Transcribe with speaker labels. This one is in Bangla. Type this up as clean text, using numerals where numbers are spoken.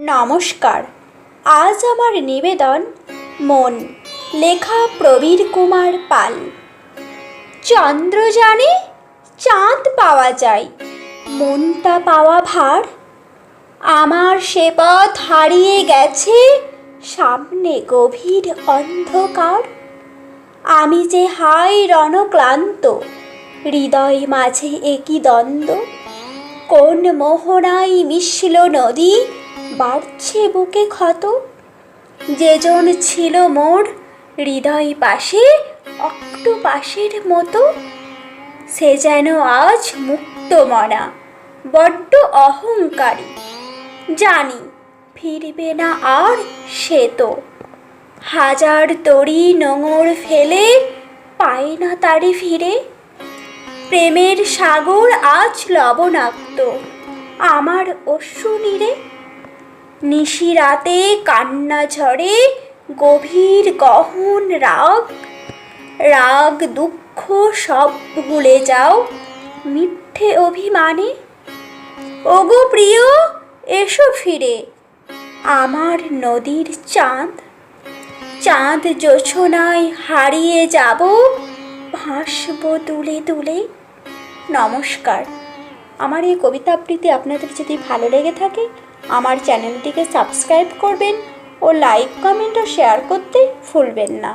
Speaker 1: নমস্কার। আজ আমার নিবেদন মন, লেখা প্রবীর কুমার পাল। চন্দ্রযানে চাঁদ পাওয়া যায়, মনটা পাওয়া ভার। আমার সে পথ হারিয়ে গেছে, সামনে গভীর অন্ধকার। আমি যে হাই রণক্লান্ত, হৃদয় মাঝে একই দ্বন্দ্ব। কোন মোহনায় মিশল নদী, বাড়ছে বুকে ক্ষত। যেজন ছিল মোর হৃদয় পাশে অক্টোপাসের মতো, সে যেন আজ মুক্ত মনা, বড্ড অহংকারী। জানি ফিরবে না আর সে তো, হাজার তরি নোঙর ফেলে পায় না তারে ফিরে। প্রেমের সাগর আজ লবণাক্ত, আমার অশ্রু নীরে। নিশি রাতে কান্না ঝরে, গভীর গহন রাগ। রাগ দুঃখ সব ভুলে যাও মিথ্যে অভিমানে। ওগো প্রিয়, এসো ফিরে, আমার নদীর চাঁদ। চাঁদ জোছনায় হারিয়ে যাব, ভাসব তুলে তুলে। নমস্কার। আমার এই কবিতা আবৃত্তি আপনাদের যদি ভালো লেগে থাকে, আমার চ্যানেলটিকে সাবস্ক্রাইব করবেন ও লাইক, কমেন্ট ও শেয়ার করতে ভুলবেন না।